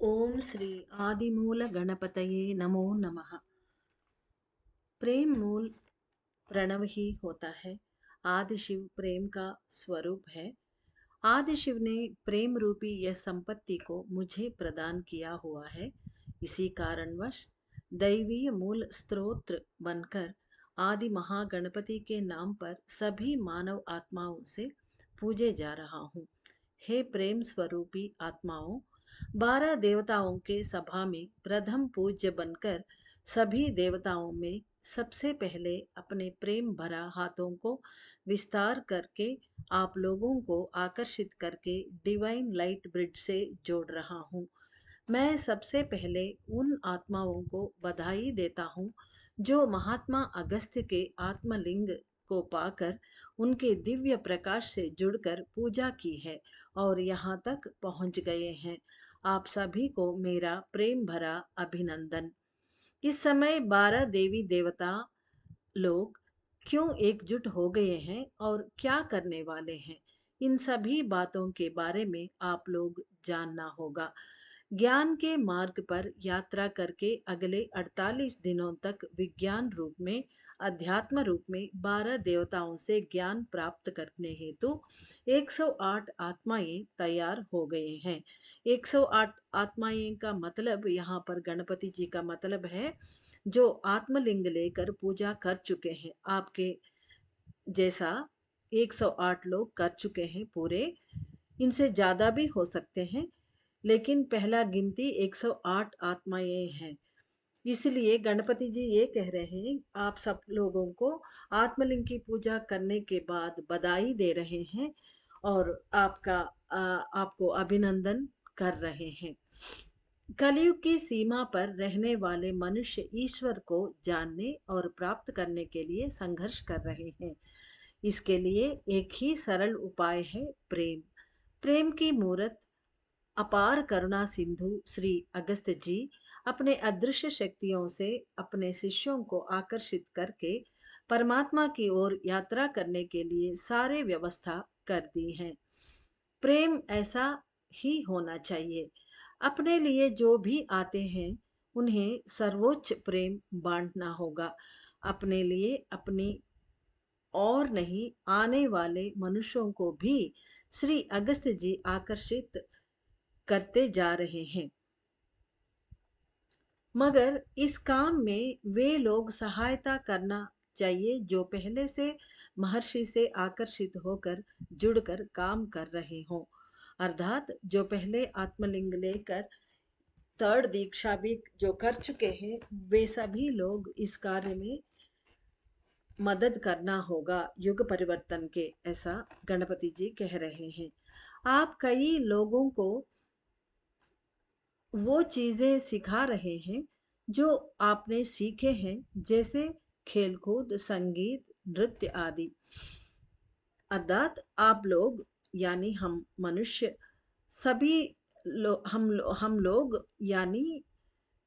ओम श्री आदिमूल गणपतये नमो नमः। प्रेम मूल प्रणव ही होता है। आदि शिव प्रेम का स्वरूप है। आदि शिव ने प्रेम रूपी यह संपत्ति को मुझे प्रदान किया हुआ है। इसी कारणवश दैवीय मूल स्तोत्र बनकर आदि महागणपति के नाम पर सभी मानव आत्माओं से पूजे जा रहा हूँ। हे प्रेम स्वरूपी आत्माओं, 12 देवताओं के सभा में प्रथम पूज्य बनकर सभी देवताओं में सबसे पहले अपने प्रेम भरा हाथों को विस्तार करके आप लोगों को आकर्षित करके डिवाइन लाइट ब्रिज से जोड़ रहा हूँ। मैं सबसे पहले उन आत्माओं को बधाई देता हूँ जो महात्मा अगस्त्य के आत्मलिंग को पाकर उनके दिव्य प्रकाश से जुड़कर पूजा की है और यहाँ तक पहुँच गए हैं। आप सभी को मेरा प्रेम भरा अभिनंदन। इस समय 12 देवी देवता लोग क्यों एकजुट हो गए हैं और क्या करने वाले हैं, इन सभी बातों के बारे में आप लोग जानना होगा। ज्ञान के मार्ग पर यात्रा करके अगले 48 दिनों तक विज्ञान रूप में, अध्यात्म रूप में 12 देवताओं से ज्ञान प्राप्त करने हेतु 108 आत्माएं तैयार हो गए हैं। 108 आत्माएं का मतलब यहाँ पर गणपति जी का मतलब है जो आत्मलिंग लेकर पूजा कर चुके हैं। आपके जैसा 108 लोग कर चुके हैं पूरे। इनसे ज्यादा भी हो सकते हैं, लेकिन पहला गिनती 108 आत्माएं हैं। इसलिए गणपति जी ये कह रहे हैं, आप सब लोगों को आत्मलिंग की पूजा करने के बाद बधाई दे रहे हैं और आपको अभिनंदन कर रहे हैं। कलयुग की सीमा पर रहने वाले मनुष्य ईश्वर को जानने और प्राप्त करने के लिए संघर्ष कर रहे हैं। इसके लिए एक ही सरल उपाय है, प्रेम। प्रेम की मूर्त अपार करुणा सिंधु श्री अगस्त्य जी अपने अदृश्य शक्तियों से अपने शिष्यों को आकर्षित करके परमात्मा की ओर यात्रा करने के लिए सारे व्यवस्था कर दी है। प्रेम ऐसा ही होना चाहिए। अपने लिए जो भी आते हैं उन्हें सर्वोच्च प्रेम बांटना होगा। अपने लिए अपनी और नहीं, आने वाले मनुष्यों को भी श्री अगस्त्य जी आकर्षित करते जा रहे हैं। मगर इस काम में वे लोग सहायता करना चाहिए जो पहले से महर्षि से आकर्षित होकर जुड़कर काम कर रहे हों। अर्थात जो पहले आत्मलिंग लेकर थर्ड दीक्षा भी जो कर चुके हैं, वे सभी लोग इस कार्य में मदद करना होगा युग परिवर्तन के, ऐसा गणपति जी कह रहे हैं। आप कई लोगों को वो चीजें सिखा रहे हैं जो आपने सीखे हैं, जैसे खेलकूद, संगीत, नृत्य आदि। अर्थात आप लोग यानी हम मनुष्य सभी हम लोग यानी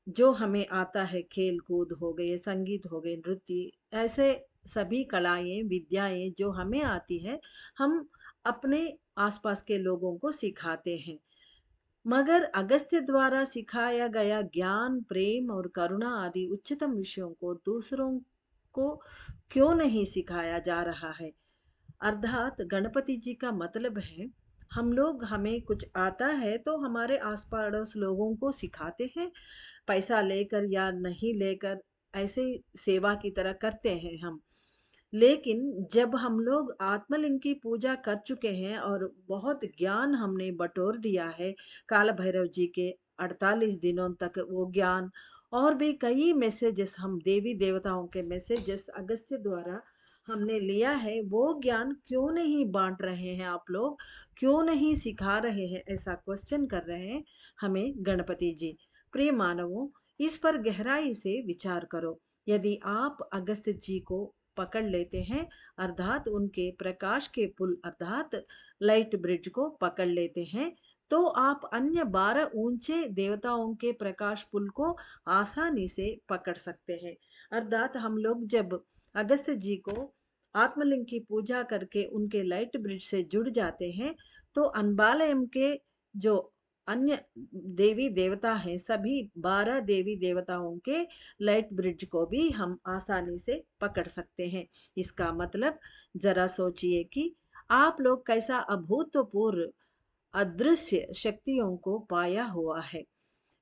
जो हमें आता है, खेल कूद हो गए, संगीत हो गए, नृत्य, ऐसे सभी कलाएं विद्याएं जो हमें आती है, हम अपने आसपास के लोगों को सिखाते हैं। मगर अगस्त्य द्वारा सिखाया गया ज्ञान, प्रेम और करुणा आदि उच्चतम विषयों को दूसरों को क्यों नहीं सिखाया जा रहा है। अर्थात गणपति जी का मतलब है, हमें कुछ आता है तो हमारे आस पड़ोस लोगों को सिखाते हैं, पैसा लेकर या नहीं लेकर, ऐसे सेवा की तरह करते हैं हम। लेकिन जब हम लोग आत्मलिंग की पूजा कर चुके हैं और बहुत ज्ञान हमने बटोर दिया है, काल भैरव जी के 48 दिनों तक वो ज्ञान और भी कई मैसेजेस, हम देवी देवताओं के मैसेजेस अगस्त्य द्वारा हमने लिया है, वो ज्ञान क्यों नहीं बांट रहे हैं आप लोग, क्यों नहीं सिखा रहे हैं, ऐसा क्वेश्चन कर रहे हैं हमें गणपति जी। प्रिय मानवों, इस पर गहराई से विचार करो। यदि आप अगस्त्य जी को पकड़ लेते हैं, अर्थात उनके प्रकाश के पुल अर्थात लाइट ब्रिज को पकड़ लेते हैं, तो आप अन्य 12 ऊंचे देवताओं के प्रकाश पुल को आसानी से पकड़ सकते हैं। अर्थात हम लोग जब अगस्त्य जी को आत्मलिंग की पूजा करके उनके लाइट ब्रिज से जुड़ जाते हैं, तो अनबालयम के जो अन्य देवी देवता हैं, सभी 12 देवी देवताओं के लाइट ब्रिज को भी हम आसानी से पकड़ सकते हैं। इसका मतलब जरा सोचिए कि आप लोग कैसा अभूतपूर्व अदृश्य शक्तियों को पाया हुआ है।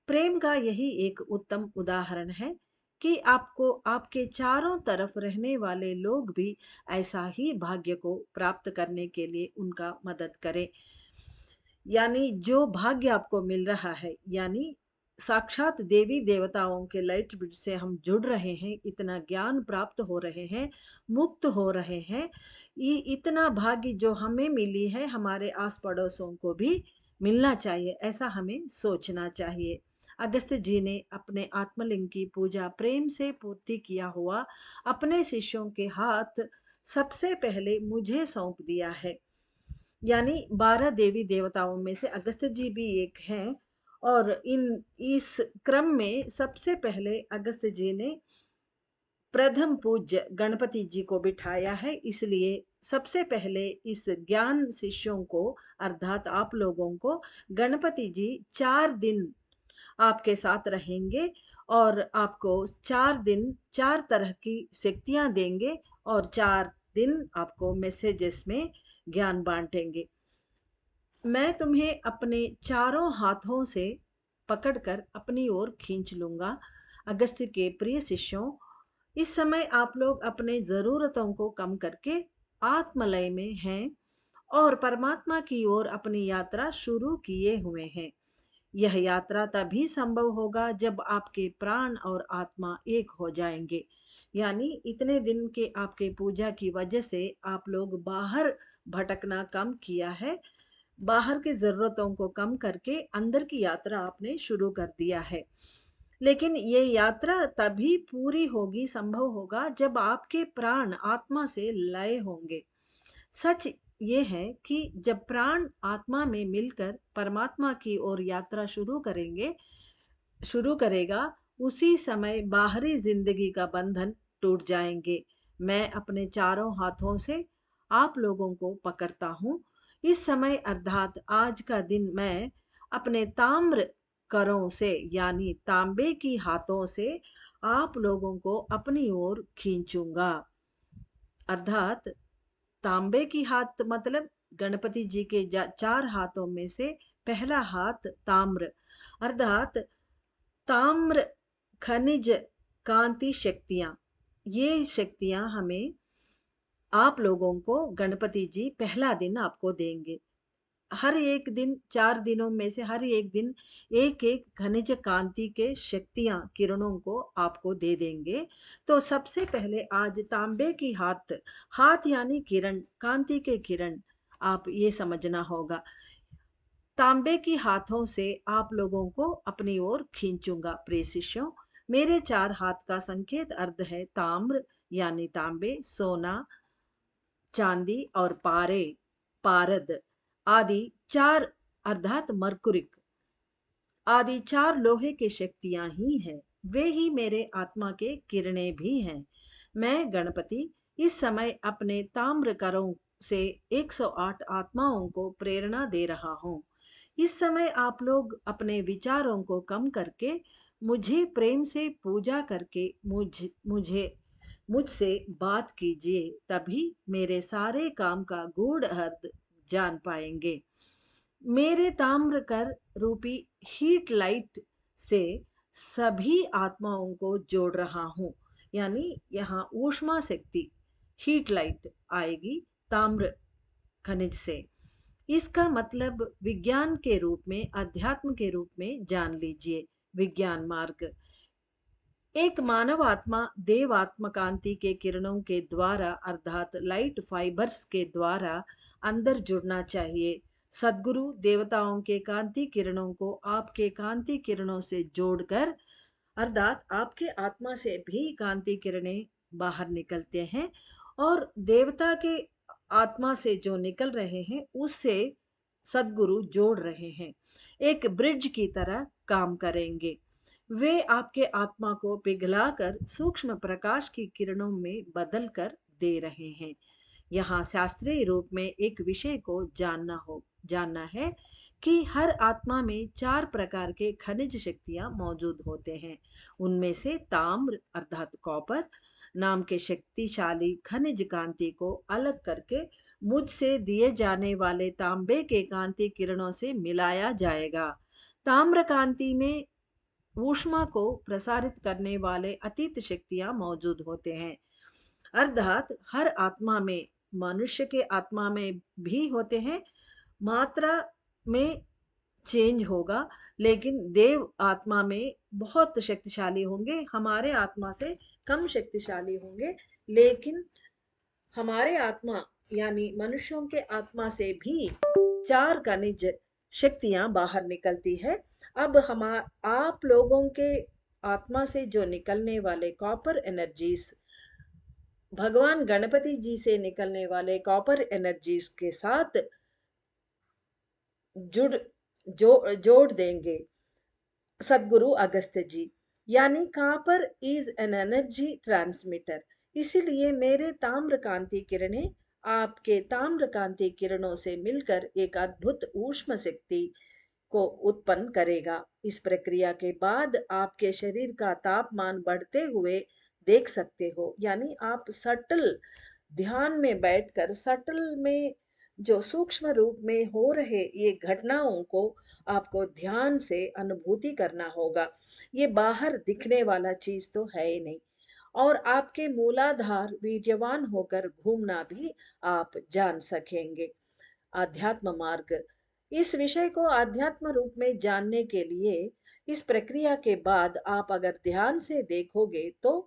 प्रेम का यही एक उत्तम उदाहरण है कि आपको आपके चारों तरफ रहने वाले लोग भी ऐसा ही भाग्य को प्राप्त करने के लिए उनका मदद करें। यानी जो भाग्य आपको मिल रहा है, यानी साक्षात देवी देवताओं के लाइट ब्रिज से हम जुड़ रहे हैं, इतना ज्ञान प्राप्त हो रहे हैं, मुक्त हो रहे हैं। ये इतना भाग्य जो हमें मिली है, हमारे आस पड़ोसों को भी मिलना चाहिए, ऐसा हमें सोचना चाहिए। अगस्त्य जी ने अपने आत्मलिंग की पूजा प्रेम से पूर्ति किया हुआ अपने शिष्यों के हाथ सबसे पहले मुझे सौंप दिया है। यानी 12 देवी देवताओं में से अगस्त्य जी भी एक हैं, और इस क्रम में सबसे पहले अगस्त्य जी ने प्रथम पूज्य गणपति जी को बिठाया है। इसलिए सबसे पहले इस ज्ञान शिष्यों को, अर्थात आप लोगों को, गणपति जी 4 दिन आपके साथ रहेंगे और आपको 4 दिन 4 तरह की शक्तियां देंगे और 4 दिन आपको मैसेजेस में ज्ञान बांटेंगे। मैं तुम्हें अपने चारों हाथों से पकड़कर अपनी ओर खींच लूंगा। अगस्त्य के प्रिय शिष्यों, इस समय आप लोग अपने जरूरतों को कम करके आत्मलय में हैं और परमात्मा की ओर अपनी यात्रा शुरू किए हुए हैं। यह यात्रा तभी संभव होगा जब आपके प्राण और आत्मा एक हो जाएंगे। यानी इतने दिन के आपके पूजा की वजह से आप लोग बाहर भटकना कम किया है, बाहर की जरूरतों को कम करके अंदर की यात्रा आपने शुरू कर दिया है। लेकिन ये यात्रा तभी पूरी होगी, संभव होगा, जब आपके प्राण आत्मा से लय होंगे। सच ये है कि जब प्राण आत्मा में मिलकर परमात्मा की ओर यात्रा शुरू करेगा, उसी समय बाहरी जिंदगी का बंधन टूट जाएंगे। मैं अपने चारों हाथों से आप लोगों को पकड़ता हूँ। इस समय अर्थात आज का दिन मैं अपने ताम्र करों से, यानी तांबे की हाथों से आप लोगों को अपनी ओर खींचूंगा। अर्थात तांबे की हाथ मतलब गणपति जी के 4 हाथों में से पहला हाथ ताम्र, अर्थात ताम्र खनिज कांति शक्तियां। ये शक्तियां हमें, आप लोगों को गणपति जी पहला दिन आपको देंगे। हर एक दिन, 4 दिनों में से हर एक दिन एक एक खनिज कांति के शक्तियां किरणों को आपको दे देंगे। तो सबसे पहले आज तांबे की हाथ, हाथ यानी किरण, कांति के किरण, आप ये समझना होगा। तांबे की हाथों से आप लोगों को अपनी ओर खींचूंगा। प्रिय शिष्यों, मेरे 4 हाथ का संकेत अर्थ है ताम्र यानी तांबे, सोना, चांदी और पारद आदि 4, अर्थात मरकुरिक आदि 4 लोहे की शक्तियां ही हैं। वे ही मेरे आत्मा के किरणें भी हैं। मैं गणपति इस समय अपने ताम्र करों से 108 आत्माओं को प्रेरणा दे रहा हूँ। इस समय आप लोग अपने विचारों को कम करके मुझे प्रेम से पूजा करके मुझसे बात कीजिए, तभी मेरे सारे काम का गूढ़ अर्थ जान पाएंगे। मेरे ताम्र कर रूपी हीट लाइट से सभी आत्माओं को जोड़ रहा हूं। यानी यहाँ ऊष्मा शक्ति, हीट लाइट आएगी ताम्र खनिज से। इसका मतलब विज्ञान के रूप में, अध्यात्म के रूप में जान लीजिए। विज्ञान मार्ग, एक मानव आत्मा देव आत्मकांति के किरणों के द्वारा, अर्थात लाइट फाइबर्स के द्वारा अंदर जुड़ना चाहिए। सद्गुरु देवताओं के कांति किरणों को आपके कांति किरणों से जोड़कर, अर्थात आपके आत्मा से भी कांति किरणें बाहर निकलते हैं और देवता के आत्मा से जो निकल रहे हैं उससे सद्गुरु जोड़ रहे हैं, एक ब्रिज की तरह काम करेंगे। वे आपके आत्मा को पिघलाकर सूक्ष्म प्रकाश की किरणों में बदल कर दे रहे हैं। यहाँ शास्त्रीय रूप में एक विषय को जानना जानना है कि हर आत्मा में 4 प्रकार के खनिज शक्तियाँ मौजूद होते हैं। उनमें से ताम्र अर्थात कॉपर नाम के शक्तिशाली खनिज कांति को अलग करके मुझसे दिए जाने वाले तांबे के कांति किरणों से मिलाया जाएगा। ताम्र कांति में ऊष्मा को प्रसारित करने वाले अतीत शक्तियाँ मौजूद होते हैं। अर्थात हर आत्मा में, मनुष्य के आत्मा में भी होते हैं, मात्रा में चेंज होगा, लेकिन देव आत्मा में बहुत शक्तिशाली होंगे, हमारे आत्मा से कम शक्तिशाली होंगे। लेकिन हमारे आत्मा यानी मनुष्यों के आत्मा से भी 4 खनिज शक्तियां बाहर निकलती है। अब हम आप लोगों के आत्मा से जो निकलने वाले कॉपर एनर्जीज, भगवान गणपति जी से निकलने वाले कॉपर एनर्जीज के साथ जुड़ जोड़ देंगे सदगुरु अगस्त्य जी। यानी copper is an energy transmitter. इसीलिए मेरे ताम्र कांति किरणें आपके ताम्र कांति किरणों से मिलकर एक अद्भुत ऊष्म शक्ति को उत्पन्न करेगा। इस प्रक्रिया के बाद आपके शरीर का तापमान बढ़ते हुए देख सकते हो। यानी आप सटल ध्यान में बैठकर सटल में जो सूक्ष्म रूप में हो रहे ये घटनाओं को आपको ध्यान से अनुभूति करना होगा। ये बाहर दिखने वाला चीज तो है ही नहीं। और आपके मूलाधार वीर्यवान होकर घूमना भी आप जान सकेंगे। आध्यात्म मार्ग, इस विषय को आध्यात्म रूप में जानने के लिए इस प्रक्रिया के बाद आप अगर ध्यान से देखोगे तो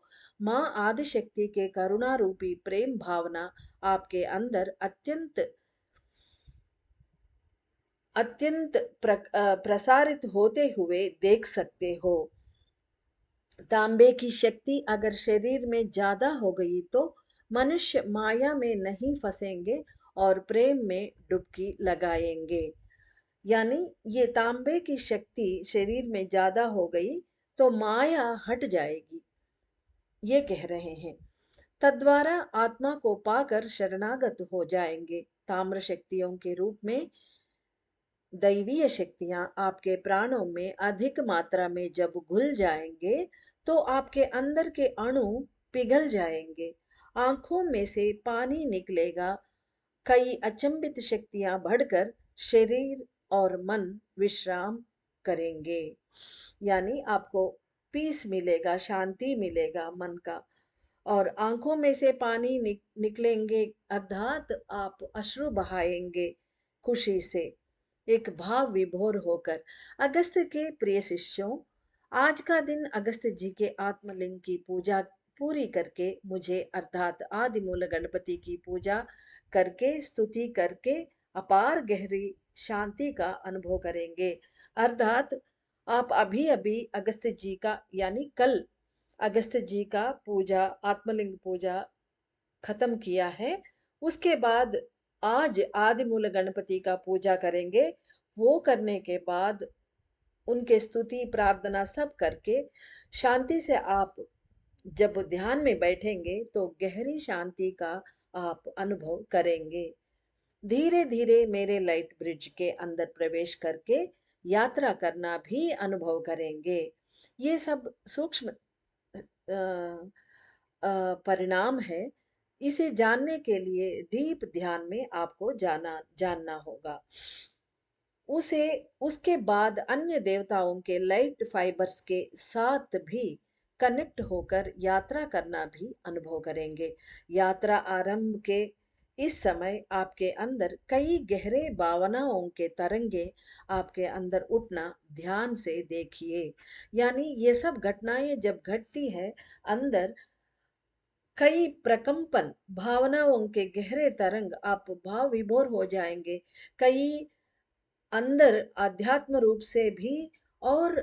माँ आदिशक्ति के करुणा रूपी प्रेम भावना आपके अंदर अत्यंत अत्यंत प्रसारित होते हुए देख सकते हो। तांबे की शक्ति अगर शरीर में ज्यादा हो गई तो मनुष्य माया में नहीं फंसेंगे और प्रेम में डुबकी लगाएंगे। यानी ये तांबे की शक्ति शरीर में ज्यादा हो गई तो माया हट जाएगी, ये कह रहे हैं। तद्वारा आत्मा को पाकर शरणागत हो जाएंगे। ताम्र शक्तियों के रूप में दैवीय शक्तियां आपके प्राणों में अधिक मात्रा में जब घुल जाएंगे तो आपके अंदर के अणु पिघल जाएंगे, आंखों में से पानी निकलेगा, कई अचंभित शक्तियां बढ़कर शरीर और मन विश्राम करेंगे। यानी आपको पीस मिलेगा, शांति मिलेगा मन का। और आंखों में से पानी निकलेंगे अर्थात आप अश्रु बहाएंगे खुशी से, एक भाव विभोर होकर। अगस्त के प्रिय शिष्यों, आज का दिन अगस्त जी के आत्मलिंग की पूजा पूरी करके मुझे अर्थात आदिमूल गणपति की पूजा करके स्तुति करके अपार गहरी शांति का अनुभव करेंगे। अर्थात आप अभी अभी अगस्त जी का यानी कल अगस्त जी का पूजा आत्मलिंग पूजा खत्म किया है। उसके बाद आज आदिमूल गणपति का पूजा करेंगे। वो करने के बाद उनके स्तुति प्रार्थना सब करके शांति से आप जब ध्यान में बैठेंगे तो गहरी शांति का आप अनुभव करेंगे। धीरे धीरे मेरे लाइट ब्रिज के अंदर प्रवेश करके यात्रा करना भी अनुभव करेंगे। ये सब सूक्ष्म परिणाम है। इसे जानने के लिए डीप ध्यान में आपको जानना होगा। उसे उसके बाद अन्य देवताओं के लाइट फाइबर्स के साथ भी कनेक्ट होकर यात्रा करना भी अनुभव करेंगे। यात्रा आरंभ के इस समय आपके अंदर कई गहरे भावनाओं के तरंगे आपके अंदर उठना ध्यान से देखिए। यानी ये सब घटनाएं जब घटती है अंदर कई प्रकंपन भावनाओं के गहरे तरंग, आप भाव विभोर हो जाएंगे। कई अंदर आध्यात्म रूप से भी और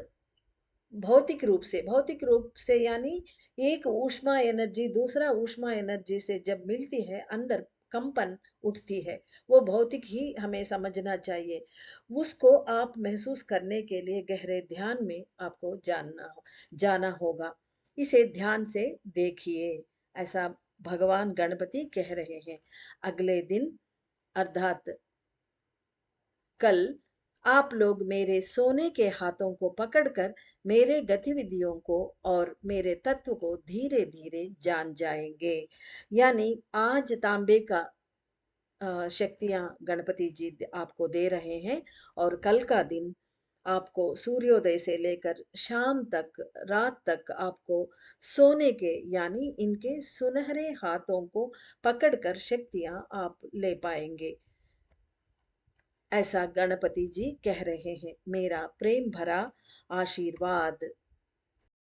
भौतिक रूप से यानी एक ऊष्मा एनर्जी दूसरा ऊष्मा एनर्जी से जब मिलती है अंदर कंपन उठती है। वो भौतिक ही हमें समझना चाहिए। उसको आप महसूस करने के लिए गहरे ध्यान में आपको जाना होगा। इसे ध्यान से देखिए, ऐसा भगवान गणपति कह रहे हैं। अगले दिन अर्थात कल आप लोग मेरे सोने के हाथों को पकड़कर मेरे गतिविधियों को और मेरे तत्व को धीरे धीरे जान जाएंगे। यानी आज तांबे का शक्तियां गणपति जी आपको दे रहे हैं, और कल का दिन आपको सूर्योदय से लेकर शाम तक, रात तक आपको सोने के यानी इनके सुनहरे हाथों को पकड़कर शक्तियां आप ले पाएंगे। ऐसा गणपति जी कह रहे हैं। मेरा प्रेम भरा आशीर्वाद।